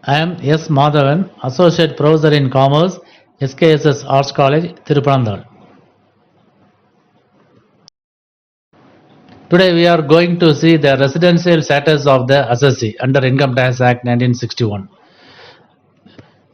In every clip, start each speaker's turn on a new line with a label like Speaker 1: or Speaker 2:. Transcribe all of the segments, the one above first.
Speaker 1: I am S. Madhavan, Associate Professor in Commerce, SKSS Arts College, Tirupandal. Today we are going to see the residential status of the assessee under Income Tax Act 1961.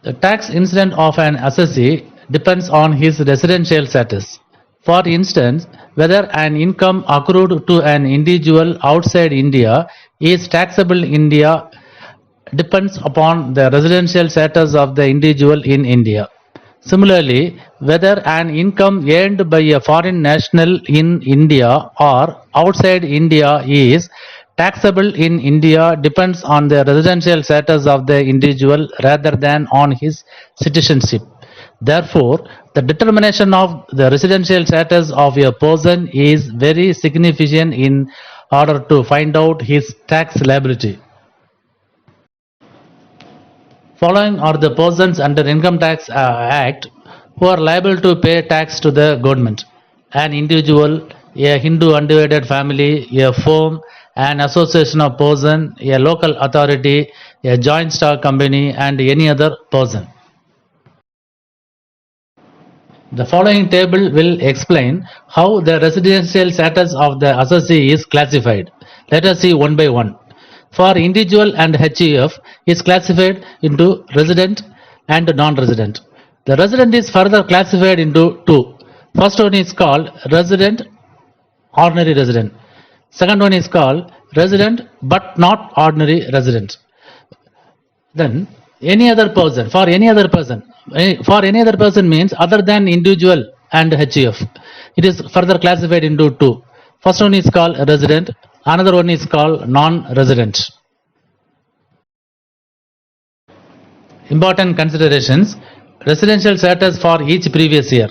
Speaker 1: The tax incident of an assessee depends on his residential status. For instance, whether an income accrued to an individual outside India is taxable in India depends upon the residential status of the individual in India. Similarly, whether an income earned by a foreign national in India or outside India is taxable in India depends on the residential status of the individual rather than on his citizenship. Therefore, the determination of the residential status of a person is very significant in order to find out his tax liability. Following are the persons under Income Tax Act who are liable to pay tax to the government: an individual, a Hindu undivided family, a firm, an association of persons, a local authority, a joint stock company, and any other person. The following table will explain how the residential status of the assessee is classified. Let us see one by one. For individual and HUF is classified into resident and non-resident. The resident is further classified into two. First one is called resident, ordinary resident. Second one is called resident but not ordinary resident. Then any other person, for any other person means other than individual and HUF. It is further classified into two. First one is called resident, another one is called non-resident. Important considerations: residential status for each previous year.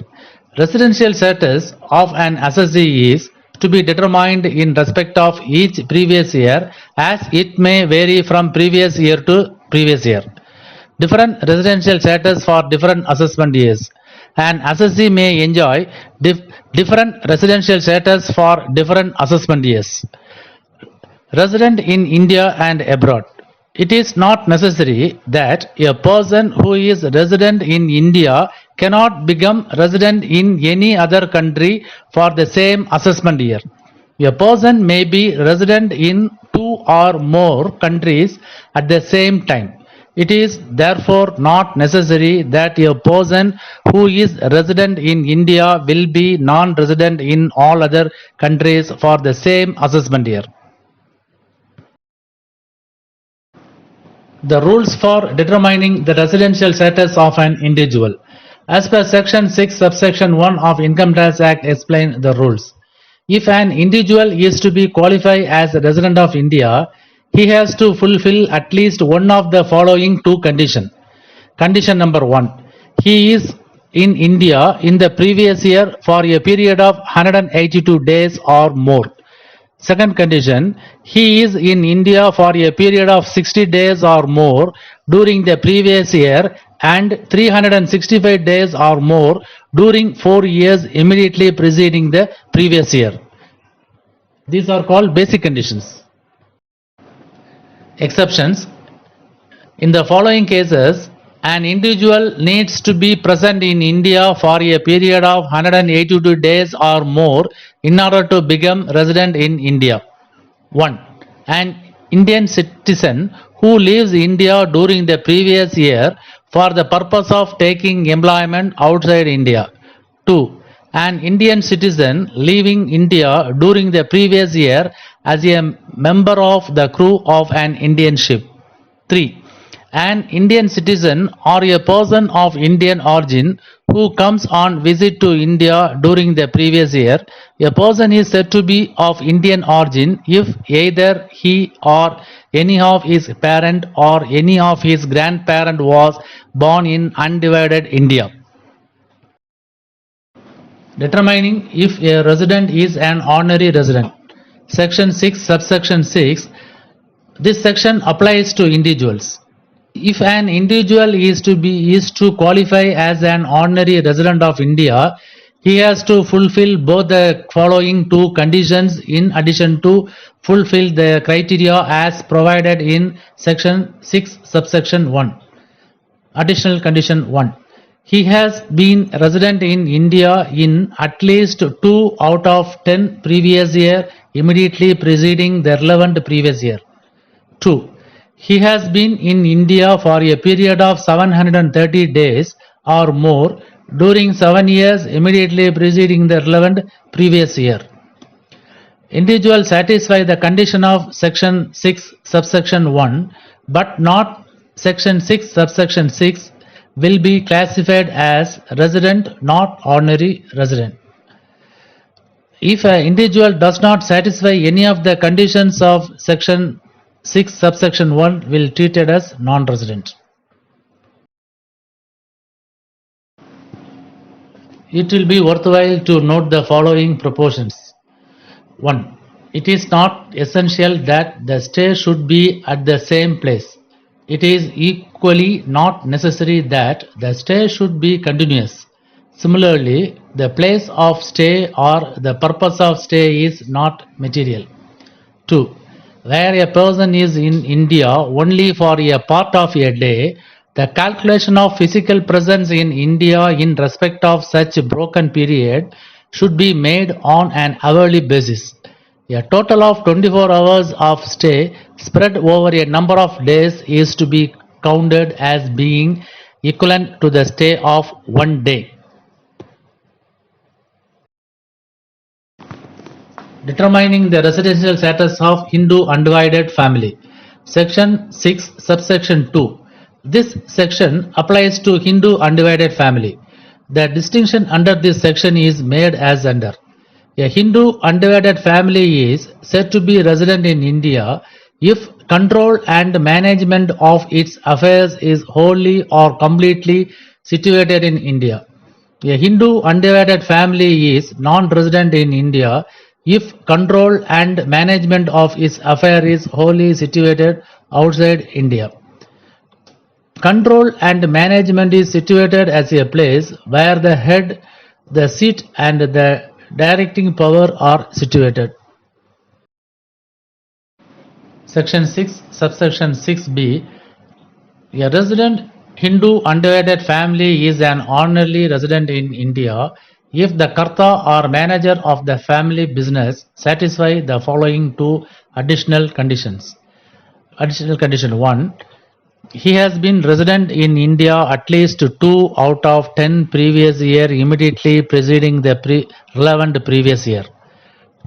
Speaker 1: Residential status of an assessee is to be determined in respect of each previous year, as it may vary from previous year to previous year. Different residential status for different assessment years. An assessee may enjoy different residential status for different assessment years. Resident in India and abroad. It is not necessary that a person who is resident in India cannot become resident in any other country for the same assessment year. A person may be resident in two or more countries at the same time. It is therefore not necessary that a person who is resident in India will be non-resident in all other countries for the same assessment year. The rules for determining the residential status of an individual. As per Section 6, Subsection 1 of Income Tax Act explain the rules. If an individual is to be qualified as a resident of India, he has to fulfill at least one of the following two conditions. Condition number 1. He is in India in the previous year for a period of 182 days or more. Second condition, he is in India for a period of 60 days or more during the previous year and 365 days or more during 4 years immediately preceding the previous year. These are called basic conditions. Exceptions. In the following cases, an individual needs to be present in India for a period of 182 days or more in order to become resident in India. 1. An Indian citizen who leaves India during the previous year for the purpose of taking employment outside India. 2. An Indian citizen leaving India during the previous year as a member of the crew of an Indian ship. 3. An Indian citizen or a person of Indian origin who comes on visit to India during the previous year. A person is said to be of Indian origin if either he or any of his parent or any of his grandparent was born in undivided India. Determining if a resident is an ordinary resident. Section 6, Subsection 6. This section applies to individuals. If an individual is to qualify as an ordinary resident of India, he has to fulfill both the following two conditions in addition to fulfill the criteria as provided in section 6 subsection 1. Additional condition 1. He has been resident in India in at least 2 out of 10 previous year immediately preceding the relevant previous year. 2. He has been in India for a period of 730 days or more during 7 years immediately preceding the relevant previous year. Individual satisfy the condition of section 6 subsection 1 but not section 6 subsection 6 will be classified as resident, not ordinary resident. If an individual does not satisfy any of the conditions of section 6 subsection 1 will treated as non-resident. It will be worthwhile to note the following proportions. 1. It is not essential that the stay should be at the same place. It is equally not necessary that the stay should be continuous. Similarly, the place of stay or the purpose of stay is not material. 2. Where a person is in India only for a part of a day, the calculation of physical presence in India in respect of such broken period should be made on an hourly basis. A total of 24 hours of stay spread over a number of days is to be counted as being equivalent to the stay of 1 day. Determining the residential status of Hindu undivided family. Section 6 subsection 2. This section applies to Hindu undivided family. The distinction under this section is made as under. A Hindu undivided family is said to be resident in India if control and management of its affairs is wholly or completely situated in India. A Hindu undivided family is non-resident in India if control and management of its affair is wholly situated outside India. Control and management is situated as a place where the head, the seat and the directing power are situated. Section 6 subsection 6b. A resident Hindu undivided family is an ordinarily resident in India if the Karta or manager of the family business satisfy the following two additional conditions. Additional condition 1. He has been resident in India at least 2 out of 10 previous year immediately preceding the relevant previous year.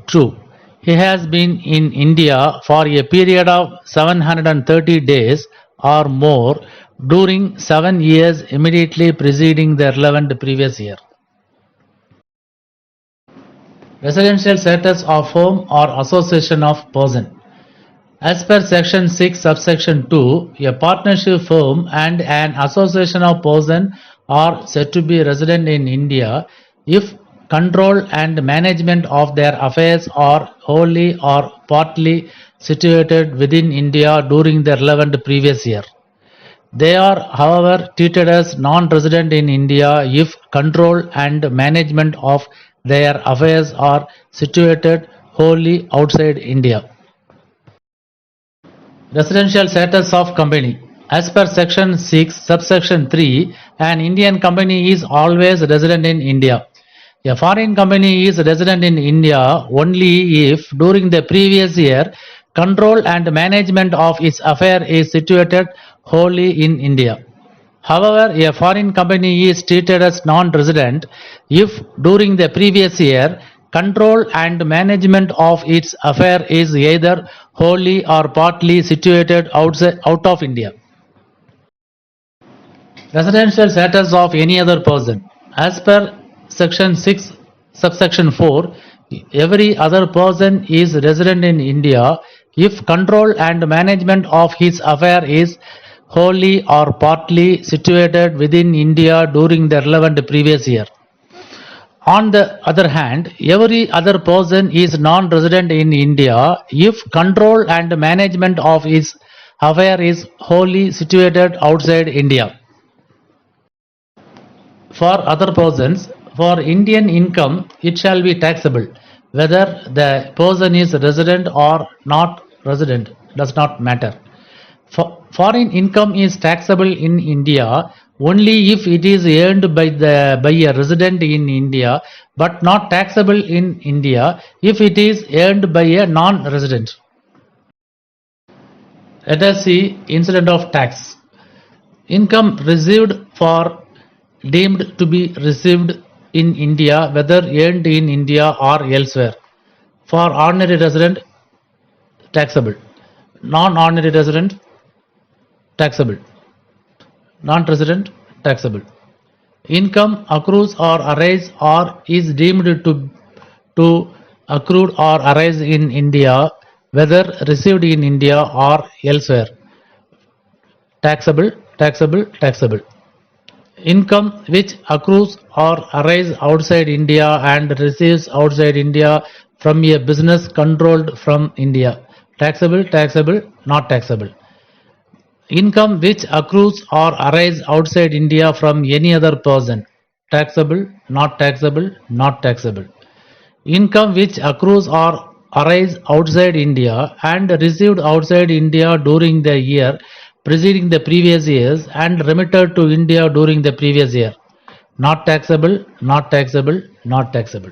Speaker 1: 2. He has been in India for a period of 730 days or more during 7 years immediately preceding the relevant previous year. Residential status of firm or association of person. As per section 6 subsection 2, a partnership firm and an association of persons are said to be resident in India if control and management of their affairs are wholly or partly situated within India during the relevant previous year. They are, however, treated as non-resident in India if control and management of their affairs are situated wholly outside India. Residential status of company. As per section 6 subsection 3, an Indian company is always resident in India. A foreign company is resident in India only if during the previous year control and management of its affair is situated wholly in India. However, a foreign company is treated as non-resident if during the previous year control and management of its affair is either wholly or partly situated out of India. Residential status of any other person. As per section 6 subsection 4, every other person is resident in India if control and management of his affair is wholly or partly situated within India during the relevant previous year. On the other hand, every other person is non-resident in India if control and management of his affair is wholly situated outside India. For other persons, For Indian income, it shall be taxable, whether the person is resident or not resident, does not matter. Foreign income is taxable in India only if it is earned by a resident in India, but not taxable in India if it is earned by a non-resident. Let us see incident of tax. Income received for deemed to be received in India, whether earned in India or elsewhere. For ordinary resident, taxable. Non-ordinary resident, taxable. Non-resident, taxable. Income accrues or arise or is deemed to accrued or arise in India, whether received in India or elsewhere. Taxable, taxable, taxable. Income which accrues or arise outside India and receives outside India from a business controlled from India. Taxable, taxable, not taxable. Income which accrues or arise outside India from any other person. Taxable, not taxable, not taxable. Income which accrues or arise outside India and received outside India during the year preceding the previous years and remitted to India during the previous year. Not taxable, not taxable, not taxable.